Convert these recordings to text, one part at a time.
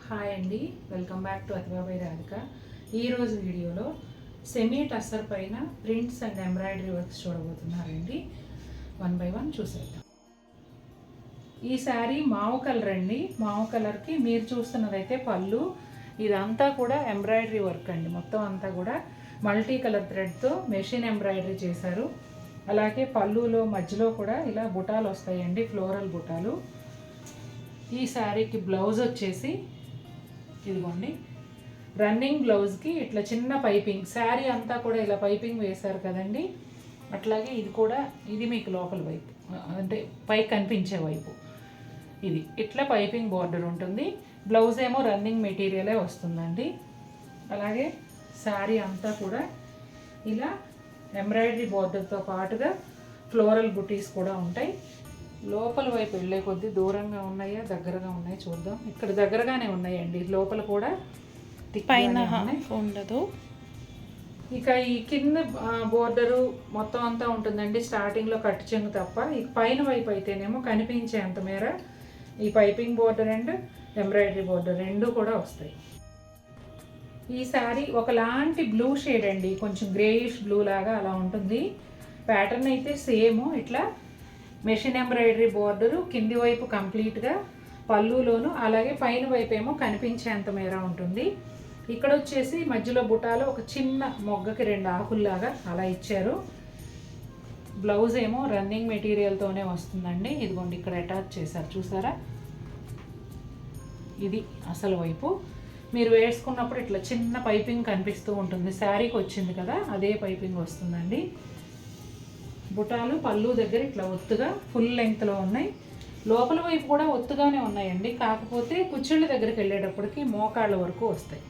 Hi అండి, welcome back to అతిబాబాయ్ రాధిక. ఈరోజు వీడియోలో సెమీ టస్సర్ పైన ప్రింట్స్ అండ్ ఎంబ్రాయిడరీ వర్క్స్ చూడబోతున్నారండి. 1 by 1 చూసేద్దాం. ఈ శారీ మావు కలర్ అండి. మావు కలర్కి మీరు చూస్తున్నదైతే పళ్ళు. ఇదంతా కూడా ఎంబ్రాయిడరీ వర్క్ అండి. మొత్తం అంతా కూడా మల్టీ కలర్ థ్రెడ్తో మెషిన్ ఎంబ్రాయిడరీ చేశారు. అలాగే పళ్ళులో మధ్యలో కూడా ఇలా బుటాలు వస్తాయండి, ఫ్లోరల్ బుటాలు. ఈ శారీకి బ్లౌజ్ వచ్చేసి ఇదిగోండి, రన్నింగ్ బ్లౌజ్కి ఇట్లా చిన్న పైపింగ్, శారీ అంతా కూడా ఇలా పైపింగ్ వేశారు కదండి. అట్లాగే ఇది కూడా, ఇది మీకు లోపల వైపు అంటే పై కనిపించే వైపు ఇది ఇట్లా పైపింగ్ బార్డర్ ఉంటుంది. బ్లౌజ్ ఏమో రన్నింగ్ మెటీరియలే వస్తుందండి. అలాగే శారీ అంతా కూడా ఇలా ఎంబ్రాయిడరీ బార్డర్తో పాటుగా ఫ్లోరల్ బుటీస్ కూడా ఉంటాయి. లోపల వైపు వెళ్ళే కొద్దీ దూరంగా ఉన్నాయా దగ్గరగా ఉన్నాయి చూద్దాం. ఇక్కడ దగ్గరగానే ఉన్నాయండి, లోపల కూడా పైన ఉండదు. ఇక ఈ కింద బోర్డరు మొత్తం అంతా ఉంటుందండి. స్టార్టింగ్లో కట్ చెంగు తప్ప ఈ పైన వైపు అయితేనేమో కనిపించేంత మేర ఈ piping border and embroidery border రెండు కూడా వస్తాయి. ఈ శారీ ఒకలాంటి బ్లూ షేడ్ అండి, కొంచెం గ్రేయిష్ బ్లూ లాగా అలా ఉంటుంది. ప్యాటర్న్ అయితే సేమ్ ఇట్లా మెషిన్ ఎంబ్రాయిడరీ బోర్డరు కింది వైపు కంప్లీట్గా పళ్ళులోను, అలాగే పైన వైపు ఏమో కనిపించేంత మేర ఉంటుంది. ఇక్కడ వచ్చేసి మధ్యలో బుటాలో ఒక చిన్న మొగ్గకి 2 ఆకుల్లాగా అలా ఇచ్చారు. బ్లౌజ్ ఏమో రన్నింగ్ మెటీరియల్తోనే వస్తుందండి. ఇదిగోండి ఇక్కడ అటాచ్ చేశారు చూసారా. ఇది అసలు వైపు. మీరు వేసుకున్నప్పుడు ఇట్లా చిన్న పైపింగ్ కనిపిస్తూ ఉంటుంది. శారీకి వచ్చింది కదా, అదే పైపింగ్ వస్తుందండి. బుటాలు పళ్ళు దగ్గర ఇట్లా ఒత్తుగా ఫుల్ లెంగ్త్లో ఉన్నాయి. లోపల వైపు కూడా ఒత్తుగానే ఉన్నాయండి, కాకపోతే కుచ్చిళ్ళ దగ్గరికి వెళ్ళేటప్పటికి మోకాళ్ళ వరకు వస్తాయి.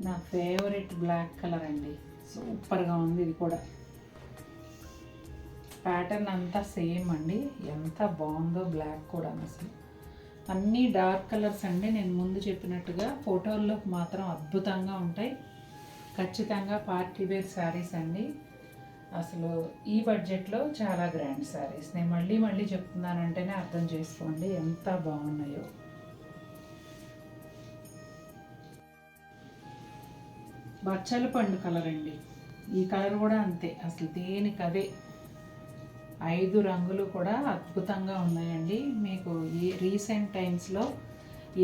నా ఫేవరెట్ బ్లాక్ కలర్ అండి, సూపర్గా ఉంది. ఇది కూడా ప్యాటర్న్ అంతా సేమ్ అండి, ఎంత బాగుందో. బ్లాక్ కూడా అసలు అన్నీ డార్క్ కలర్స్ అండి. నేను ముందు చెప్పినట్టుగా ఫోటోల్లో మాత్రం అద్భుతంగా ఉంటాయి. ఖచ్చితంగా పార్టీ వేర్ శారీస్ అండి. అసలు ఈ బడ్జెట్లో చాలా గ్రాండ్ శారీస్. నేను మళ్ళీ చెప్తున్నానంటేనే అర్థం చేసుకోండి ఎంత బాగున్నాయో. బచ్చల పండు కలర్ అండి. ఈ కలర్ కూడా అంతే, అసలు దేనికి అదే. 5 రంగులు కూడా అద్భుతంగా ఉన్నాయండి. మీకు ఈ రీసెంట్ టైమ్స్లో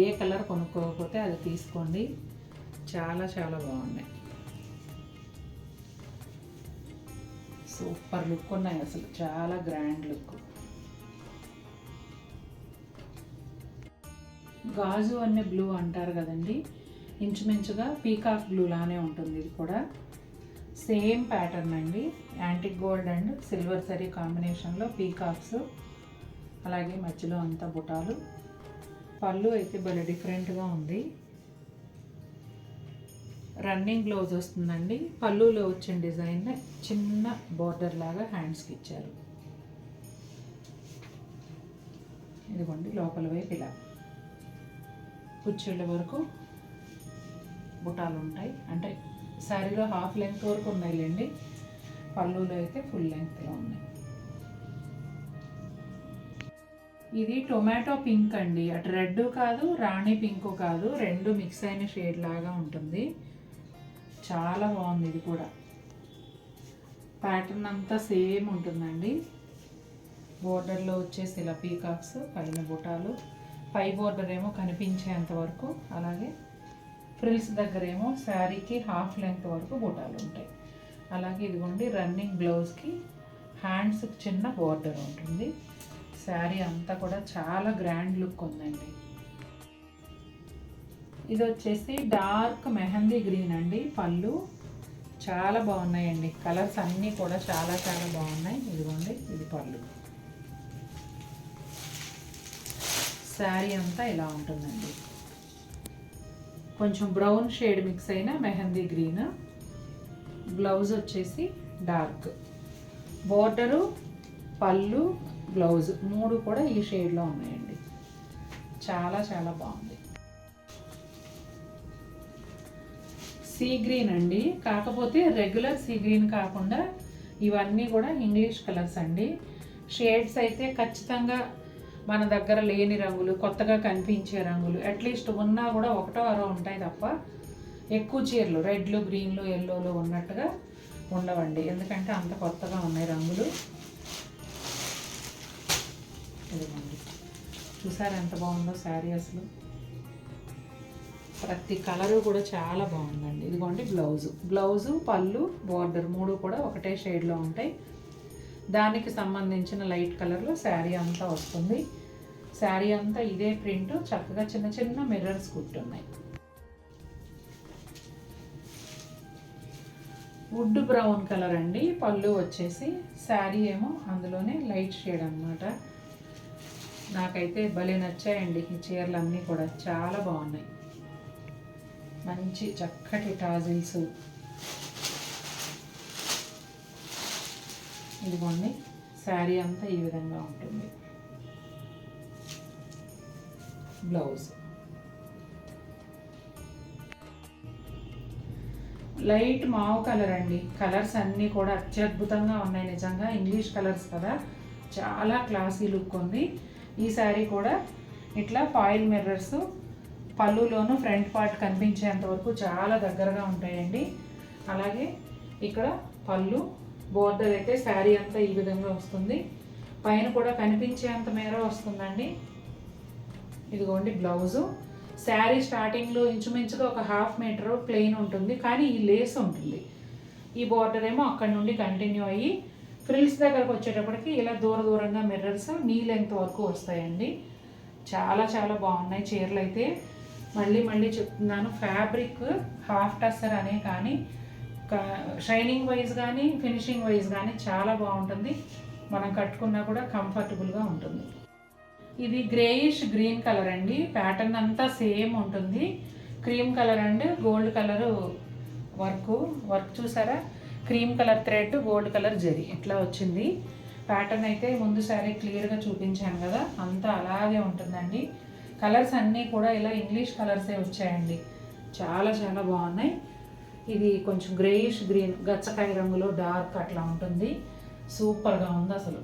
ఏ కలర్ కొనుక్కోకపోతే అది తీసుకోండి, చాలా చాలా బాగున్నాయి. సూపర్ లుక్ ఉన్నాయి, అసలు చాలా గ్రాండ్ లుక్. గాజు అనే బ్లూ అంటారు కదండి, ఇంచుమించుగా పీకాక్ బ్లూ లానే ఉంటుంది. ఇది కూడా సేమ్ ప్యాటర్న్ అండి. యాంటిక్ గోల్డ్ అండ్ సిల్వర్ సరీ కాంబినేషన్లో పీకాక్స్, అలాగే మధ్యలో అంతా బుటాలు. పళ్ళు అయితే భలే డిఫరెంట్గా ఉంది. రన్నింగ్ బ్లౌజ్ వస్తుందండి. పళ్ళులో వచ్చిన డిజైన్ చిన్న బోర్డర్ లాగా హ్యాండ్స్కి ఇచ్చారు. ఇదిగోండి లోపల వైపు ఇలా కుచ్చిళ్ళ వరకు బుటాలు ఉంటాయి. అంటే శారీలో హాఫ్ లెంగ్త్ వరకు ఉన్నాయిలేండి, పళ్ళులో అయితే ఫుల్ లెంగ్త్లో ఉన్నాయి. ఇది టొమాటో పింక్ అండి, అటు రెడ్ కాదు రాణి పింక్ కాదు, రెండు మిక్స్ అయిన షేడ్ లాగా ఉంటుంది. చాలా బాగుంది. ఇది కూడా ప్యాటర్న్ అంతా సేమ్ ఉంటుందండి. బోర్డర్లో వచ్చేసి ఇలా పీకాక్స్, పైన బుటాలు, పై బోర్డర్ ఏమో కనిపించేంత వరకు, అలాగే ఫ్రిల్స్ దగ్గర ఏమో శారీకి హాఫ్ లెంగ్త్ వరకు బుటాలు ఉంటాయి. అలాగే ఇదిగోండి రన్నింగ్ బ్లౌజ్కి హ్యాండ్స్కి చిన్న బోర్డర్ ఉంటుంది. శారీ అంతా కూడా చాలా గ్రాండ్ లుక్ ఉందండి. ఇది వచ్చేసి డార్క్ మెహందీ గ్రీన్ అండి. పళ్ళు చాలా బాగున్నాయండి, కలర్స్ అన్నీ కూడా చాలా చాలా బాగున్నాయి. ఇదిగోండి ఇది పళ్ళు. శారీ అంతా ఇలా ఉంటుందండి, కొంచెం బ్రౌన్ షేడ్ మిక్స్ అయిన మెహందీ గ్రీన్. బ్లౌజ్ వచ్చేసి డార్క్, బోర్డరు పళ్ళు బ్లౌజ్ 3 కూడా ఈ షేడ్లో ఉన్నాయండి. చాలా చాలా బాగుంది. సీ గ్రీన్ అండి, కాకపోతే రెగ్యులర్ సీ గ్రీన్ కాకుండా ఇవన్నీ కూడా ఇంగ్లీష్ కలర్స్ అండి. షేడ్స్ అయితే ఖచ్చితంగా మన దగ్గర లేని రంగులు, కొత్తగా కనిపించే రంగులు అట్లీస్ట్ ఉన్నా కూడా ఒకటో అరో ఉంటాయి తప్ప ఎక్కువ చీరలు రెడ్లు, గ్రీన్లు, ఎల్లోలు ఉన్నట్టుగా ఉండవండి. ఎందుకంటే అంత కొత్తగా ఉన్నాయి రంగులు. ఇదిగోండి, చూసారు ఎంత బాగుందో శారీ. అసలు ప్రతి కలరు కూడా చాలా బాగుందండి. ఇదిగోండి బ్లౌజు, పళ్ళు, బోర్డర్ 3 కూడా ఒకటే షేడ్లో ఉంటాయి. దానికి సంబంధించిన లైట్ కలర్లో శారీ అంతా వస్తుంది. శారీ అంతా ఇదే ప్రింట్, చక్కగా చిన్న చిన్న మిర్రర్స్ కుట్టున్నాయి. వుడ్ బ్రౌన్ కలర్ అండి పళ్ళు వచ్చేసి. శారీ ఏమో అందులోనే లైట్ షేడ్ అన్నమాట. నాకైతే భలే నచ్చాయండి ఈ చీరలు అన్నీ కూడా, చాలా బాగున్నాయి. మంచి చక్కటి టాజిల్స్. ఇదిగోండి శారీ అంతా ఈ విధంగా ఉంటుంది. బ్లౌజ్ లైట్ మావ్ కలర్ అండి. కలర్స్ అన్నీ కూడా అత్యద్భుతంగా ఉన్నాయి. నిజంగా ఇంగ్లీష్ కలర్స్ కదా, చాలా క్లాసీ లుక్ ఉంది. ఈ శారీ కూడా ఇట్లా ఫాయిల్ మిర్రర్స్ పళ్ళులోను ఫ్రంట్ పార్ట్ కనిపించేంత వరకు చాలా దగ్గరగా ఉంటాయండి. అలాగే ఇక్కడ పళ్ళు, బోర్డర్ అయితే శారీ అంతా ఈ విధంగా వస్తుంది. పైన కూడా కనిపించేంత మేర వస్తుందండి. ఇదిగోండి బ్లౌజు. శారీ స్టార్టింగ్లో ఇంచుమించుగా ఒక 1/2 మీటర్ ప్లెయిన్ ఉంటుంది, కానీ ఈ లేస్ ఉంటుంది. ఈ బోర్డర్ ఏమో అక్కడ నుండి కంటిన్యూ అయ్యి ఫ్రిల్స్ దగ్గరకు వచ్చేటప్పటికి ఇలా దూరంగా మిర్రర్స్ నీ లెంగ్త్ వరకు వస్తాయండి. చాలా చాలా బాగున్నాయి చీరలు అయితే. మళ్ళీ చెప్తున్నాను, ఫ్యాబ్రిక్ హాఫ్ టస్సర్ అనే కానీ షైనింగ్ వైజ్ కానీ ఫినిషింగ్ వైజ్ కానీ చాలా బాగుంటుంది. మనం కట్టుకున్నా కూడా కంఫర్టబుల్గా ఉంటుంది. ఇది గ్రేయిష్ గ్రీన్ కలర్ అండి. ప్యాటర్న్ అంతా సేమ్ ఉంటుంది. Cream colour and gold colour work చూసారా? Cream colour thread, gold colour zari ఇట్లా వచ్చింది. ప్యాటర్న్ అయితే ముందు సారీ క్లియర్గా చూపించాను కదా, అంతా అలాగే ఉంటుందండి. కలర్స్ అన్నీ కూడా ఇలా ఇంగ్లీష్ కలర్సే వచ్చాయండి. చాలా చాలా బాగున్నాయి. ఇది కొంచెం గ్రేయిష్ గ్రీన్, గచ్చకాయ రంగులో డార్క్ అట్లా ఉంటుంది. సూపర్గా ఉంది అసలు.